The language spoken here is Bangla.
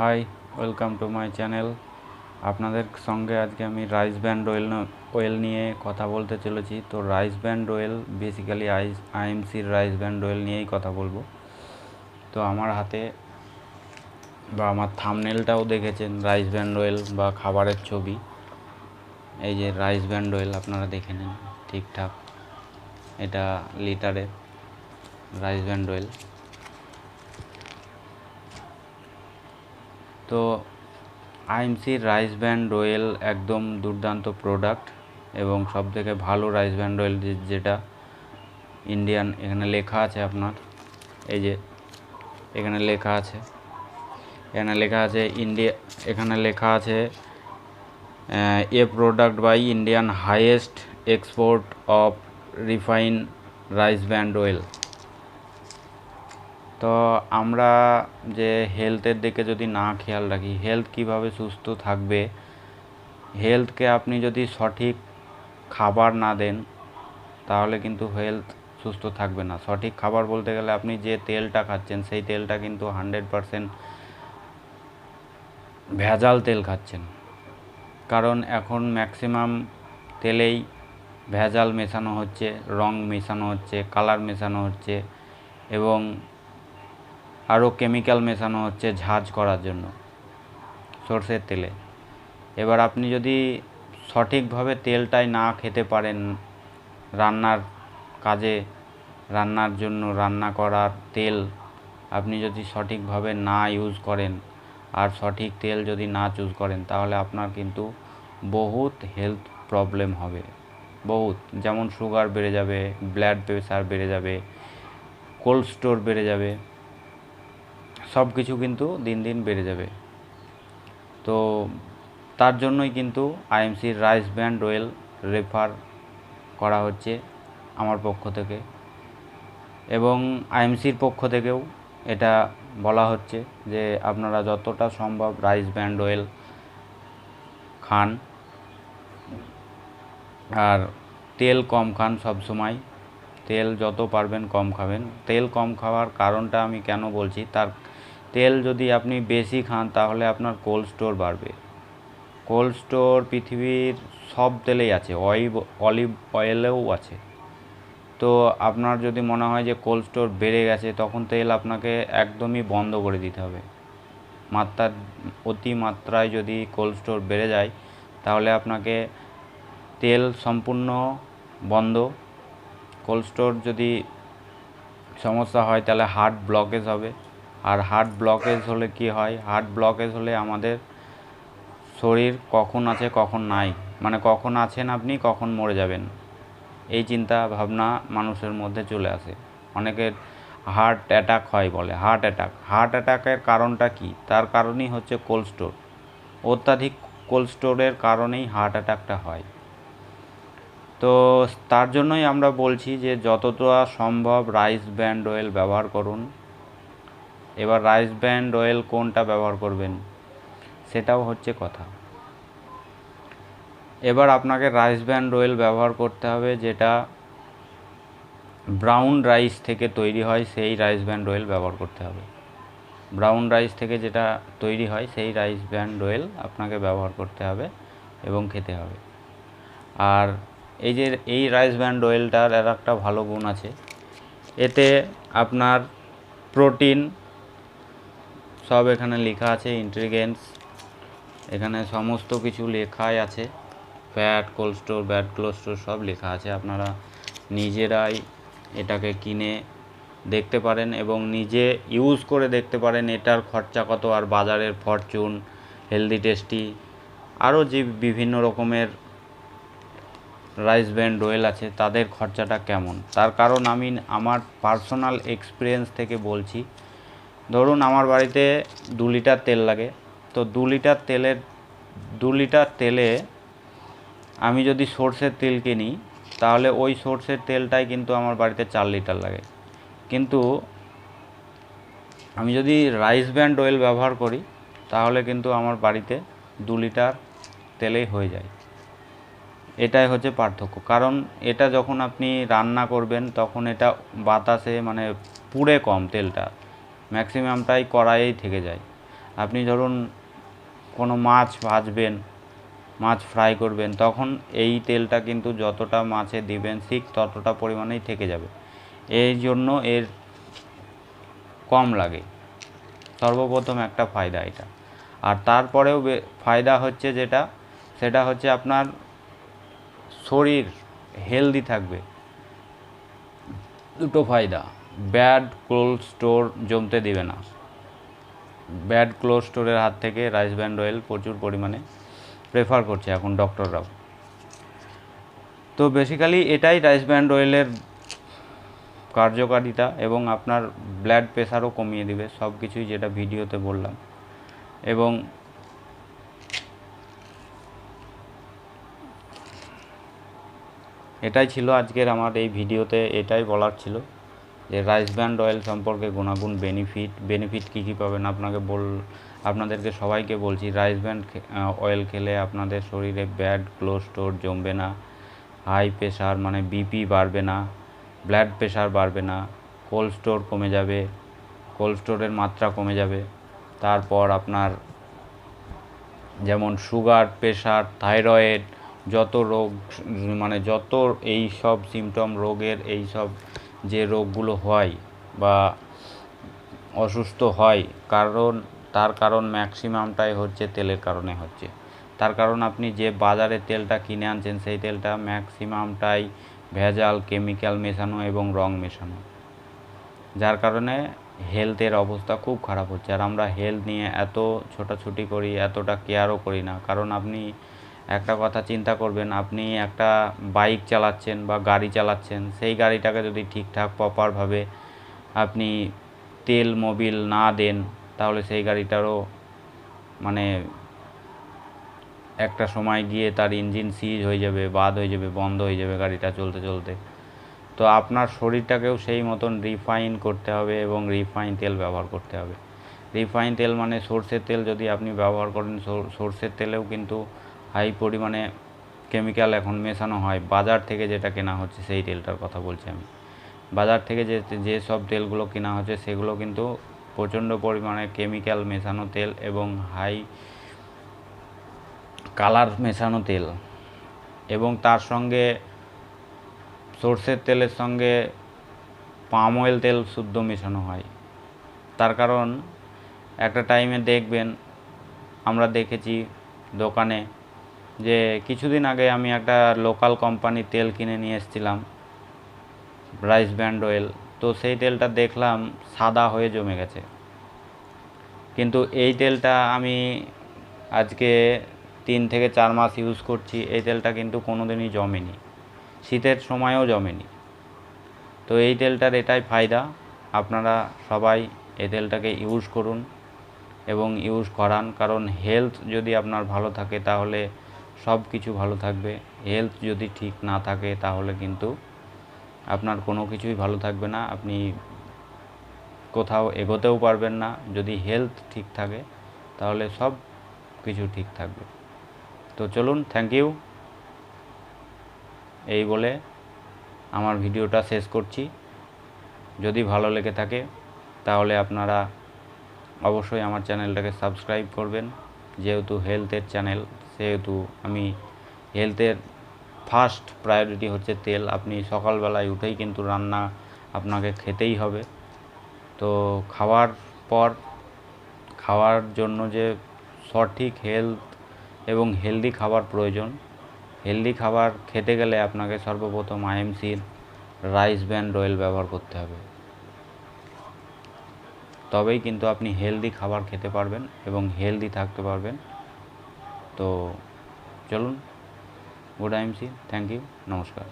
High, welcome to my channel. আপনাদের সঙ্গে আজকে আমি রাইস ব্র্যান্ড অয়েল নিয়ে কথা বলতে চলেছি। তো রাইস ব্র্যান্ড অয়েল বেসিক্যালি আইএমসির রাইস ব্র্যান্ড অয়েল নিয়েই কথা বলবো। তো আমার হাতে বা আমার থাম্বনেলটাও দেখেছেন রাইস ব্র্যান্ড অয়েল বা খাবারের ছবি। এই যে রাইস ব্র্যান্ড অয়েল আপনারা দেখে নেন ঠিকঠাক, এটা লিটারে রাইস ব্র্যান্ড অয়েল। তো আইএমসি রাইস ব্র্যান্ড অয়েল একদম দুর্দান্ত প্রোডাক্ট এবং সবথেকে ভালো রাইস ব্র্যান্ড অয়েল যেটা ইন্ডিয়ান। এখানে লেখা আছে আপনার, এই যে এখানে লেখা আছে, ইন্ডিয়া, এখানে লেখা আছে a product by Indian highest export of refine rice bran oil. তো আমরা যে হেলথের দিকে যদি না খেয়াল রাখি, হেলথ কিভাবে সুস্থ থাকবে, হেলথকে আপনি যদি সঠিক খাবার না দেন তাহলে কিন্তু হেলথ সুস্থ থাকবে না। সঠিক খাবার বলতে গেলে আপনি যে তেলটা খাচ্ছেন সেই তেলটা কিন্তু 100% ভেজাল তেল খাচ্ছেন, কারণ এখন ম্যাক্সিমাম তেলেই ভেজাল মেশানো হচ্ছে, রং মেশানো হচ্ছে, কালার মেশানো হচ্ছে এবং আরও কেমিক্যাল মেশানো হচ্ছে ঝাঁজ করার জন্য সরষের তেলে। এবার আপনি যদি সঠিকভাবে তেলটাই না খেতে পারেন, রান্নার কাজে, রান্নার জন্য রান্না করার তেল আপনি যদি সঠিকভাবে না ইউজ করেন আর সঠিক তেল যদি না চুজ করেন তাহলে আপনার কিন্তু বহুত হেলথ প্রবলেম হবে, বহুত। যেমন সুগার বেড়ে যাবে, ব্লাড প্রেশার বেড়ে যাবে, কোল্ড স্টোর বেড়ে যাবে, সব কিছু কিন্তু দিন দিন বেড়ে যাবে। তো তার জন্যই কিন্তু IMC rice bran oil refer করা হচ্ছে আমার পক্ষ থেকে, এবং আইএমসির পক্ষ থেকেও এটা বলা হচ্ছে যে আপনারা যতটা সম্ভব রাইস ব্র্যান্ড অয়েল খান আর তেল কম খান। সব সময় তেল যত পারবেন কম খাবেন। তেল কম খাওয়ার কারণটা আমি কেন বলছি, তার তেল যদি আপনি বেশি খান তাহলে আপনার কোল্ড স্টোর বাড়বে। কোল্ড স্টোর পৃথিবীর সব তেলেই আছে, অলিভ অয়েলেও আছে। তো আপনার যদি মনে হয় যে কোল্ড স্টোর বেড়ে গেছে, তখন তেল আপনাকে একদমই বন্ধ করে দিতে হবে। অতিমাত্রায় যদি কোল্ড স্টোর বেড়ে যায় তাহলে আপনাকে তেল সম্পূর্ণ বন্ধ। কোল্ড স্টোর যদি সমস্যা হয় তাহলে হার্ট ব্লকেজ হবে, আর হার্ট ব্লকেজ হলে কি হয়, হার্ট ব্লকেজ হলে আমাদের শরীর কখন আছে কখন নাই, মানে কখন আছেন আপনি কখন মরে যাবেন, এই চিন্তা ভাবনা মানুষের মধ্যে চলে আসে। অনেকের হার্ট অ্যাটাক হয় বলে, হার্ট অ্যাটাকের কারণটা কি? তার কারণই হচ্ছে কোল্ড স্টোর। অত্যাধিক কোল্ড স্টোরের কারণেই হার্ট অ্যাটাকটা হয়। তো তার জন্যই আমরা বলছি যে যতটা সম্ভব রাইস ব্র্যান্ড অয়েল ব্যবহার করুন। এবার রাইস ব্র্যান্ড অয়েল কোনটা ব্যবহার করবেন সেটাও হচ্ছে কথা। এবার আপনাকে রাইস ব্র্যান্ড অয়েল ব্যবহার করতে হবে যেটা ব্রাউন রাইস থেকে তৈরি হয়, সেই রাইস ব্র্যান্ড অয়েল ব্যবহার করতে হবে। ব্রাউন রাইস থেকে যেটা তৈরি হয় সেই রাইস ব্র্যান্ড অয়েল আপনাকে ব্যবহার করতে হবে এবং খেতে হবে। আর এই রাইস ব্র্যান্ড অয়েলটার আর একটা ভালো গুণ আছে, এতে আপনার প্রোটিন সব এখানে লেখা আছে, ইনগ্রিডিয়েন্টস এখানে সমস্ত কিছু লেখাই আছে, fat, cold store, bad cold store সব লেখা আছে। আপনারা নিজেরাই এটাকে কিনে দেখতে পারেন এবং নিজে ইউজ করে দেখতে পারেন এটার খরচা কত, আর বাজারের ফরচুন, হেলদি টেস্টি, আরও যে বিভিন্ন রকমের রাইস ব্র্যান্ড অয়েল আছে তাদের খরচাটা কেমন। তার কারণ আমি আমার পার্সোনাল এক্সপিরিয়েন্স থেকে বলছি। ধরুন আমার বাড়িতে 2 লিটার তেল লাগে, তো 2 লিটার তেলে আমি যদি সরষের তেল কিনি তাহলে ওই সরষের তেলটাই কিন্তু আমার বাড়িতে 4 লিটার লাগে। কিন্তু আমি যদি রাইস ব্র্যান্ড অয়েল ব্যবহার করি তাহলে কিন্তু আমার বাড়িতে 2 লিটার তেলেই হয়ে যায়। এটাই হচ্ছে পার্থক্য। কারণ এটা যখন আপনি রান্না করবেন তখন এটা বাতাসে মানে পুড়ে কম, তেলটা ম্যাক্সিমামটাই কড়াইয়েই থেকে যায়। আপনি ধরুন কোনো মাছ ভাজবেন, মাছ ফ্রাই করবেন, তখন এই তেলটা কিন্তু যতটা মাছে দিবেন ঠিক ততটা পরিমাণেই থেকে যাবে। এই জন্য এর কম লাগে, সর্বপ্রথম একটা ফায়দা এটা। আর তারপরেও ফায়দা হচ্ছে যেটা, সেটা হচ্ছে আপনার শরীর হেলদি থাকবে। দুটো ফায়দা, ব্যাড কোল্ড স্টোর জমতে দিবে না। ব্যাড কোল্ড স্টোরের হাত থেকে রাইস ব্র্যান্ড অয়েল প্রচুর পরিমাণে প্রেফার করছে এখন ডক্টররাও। তো বেসিক্যালি এটাই রাইস ব্র্যান্ড অয়েলের কার্যকারিতা, এবং আপনার ব্লাড প্রেশারও কমিয়ে দিবে, সব কিছুই যেটা ভিডিওতে বললাম। এবং এটাই ছিল আজকের আমার এই ভিডিওতে, এটাই বলার ছিল যে রাইস ব্র্যান্ড অয়েল সম্পর্কে গুণাগুণ, বেনিফিট কী কী পাবেন আপনাদেরকে সবাইকে বলছি। রাইস ব্র্যান্ড অয়েল খেলে আপনাদের শরীরে ব্যাড কোলেস্টেরল জমবে না, হাই প্রেশার মানে বিপি বাড়বে না, ব্লাড প্রেশার বাড়বে না, কোলেস্টেরল কমে যাবে, কোলেস্টেরলের মাত্রা কমে যাবে। তারপর আপনার যেমন সুগার, প্রেশার, থাইরয়েড, যত রোগ মানে যত এই সব সিমটম রোগের, এই সব যে রোগগুলো হয় বা অসুস্থ হয়, তার কারণ ম্যাক্সিমামটাই হচ্ছে তেলের কারণে হচ্ছে। তার কারণ আপনি যে বাজারে তেলটা কিনে আনছেন সেই তেলটা ম্যাক্সিমামটাই ভেজাল, কেমিক্যাল মেশানো এবং রং মেশানো, যার কারণে হেলথের অবস্থা খুব খারাপ হচ্ছে। আর আমরা হেলথ নিয়ে এত ছোটাছুটি করি, এতটা কেয়ারও করি না। কারণ আপনি একটা কথা চিন্তা করবেন, আপনি একটা বাইক চালাচ্ছেন বা গাড়ি চালাচ্ছেন, সেই গাড়িটাকে যদি ঠিকঠাক প্রপারভাবে আপনি তেল মোবিল না দেন, তাহলে সেই গাড়িটারও মানে একটা সময় গিয়ে তার ইঞ্জিন সিজ হয়ে যাবে, বাদ হয়ে যাবে, বন্ধ হয়ে যাবে গাড়িটা চলতে চলতে। তো আপনার শরীরটাকেও সেই মতন রিফাইন করতে হবে এবং রিফাইন তেল ব্যবহার করতে হবে। রিফাইন তেল মানে সরষের তেল যদি আপনি ব্যবহার করেন, সরষের তেলেও কিন্তু হাই পরিমাণে কেমিক্যাল এখন মেশানো হয়। বাজার থেকে যেটা কেনা হচ্ছে সেই তেলটার কথা বলছি আমি। বাজার থেকে যে সব তেলগুলো কেনা হচ্ছে সেগুলো কিন্তু প্রচণ্ড পরিমাণে কেমিক্যাল মেশানো তেল এবং হাই কালার মেশানো তেল, এবং তার সঙ্গে সরষের তেলের সঙ্গে পাম অয়েল তেল শুদ্ধ মেশানো হয়। তার কারণ একটা টাইমে দেখবেন, আমরা দেখেছি দোকানে, যে কিছুদিন আগে আমি একটা লোকাল কোম্পানির তেল কিনে নিয়ে এসেছিলাম, রাইস ব্র্যান্ড অয়েল। তো সেই তেলটা দেখলাম সাদা হয়ে জমে গেছে, কিন্তু এই তেলটা আমি আজকে 3 থেকে 4 মাস ইউজ করছি, এই তেলটা কিন্তু কোনো দিনই জমেনি, শীতের সময়ও জমেনি। তো এই তেলটার এটাই ফায়দা, আপনারা সবাই এই তেলটাকে ইউজ করুন এবং ইউজ করান। কারণ হেলথ যদি আপনার ভালো থাকে তাহলে সব কিছু ভালো থাকবে। হেলথ যদি ঠিক না থাকে তাহলে কিন্তু আপনার কোনো কিছুই ভালো থাকবে না, আপনি কোথাও এগোতেও পারবেন না। যদি হেলথ ঠিক থাকে তাহলে সব কিছু ঠিক থাকবে। তো চলুন, থ্যাংক ইউ। এই বলে আমার ভিডিওটা শেষ করছি। যদি ভালো লেগে থাকে তাহলে আপনারা অবশ্যই আমার চ্যানেলটাকে সাবস্ক্রাইব করবেন। যেহেতু হেলথের চ্যানেল, সেহেতু আমি হেলথের ফার্স্ট প্রায়োরিটি হচ্ছে তেল। আপনি সকালবেলায় উঠেই কিন্তু রান্না আপনাকে খেতেই হবে। তো খাওয়ার জন্য যে সঠিক হেলথ এবং হেলদি খাবার প্রয়োজন, হেলদি খাবার খেতে গেলে আপনাকে সর্বপ্রথম আইএমসির রাইস ব্র্যান্ড অয়েল ব্যবহার করতে হবে, তবেই কিন্তু আপনি হেলদি খাবার খেতে পারবেন এবং হেলদি থাকতে পারবেন। তো চলুন, গুড আইএমসি, থ্যাংক ইউ, নমস্কার।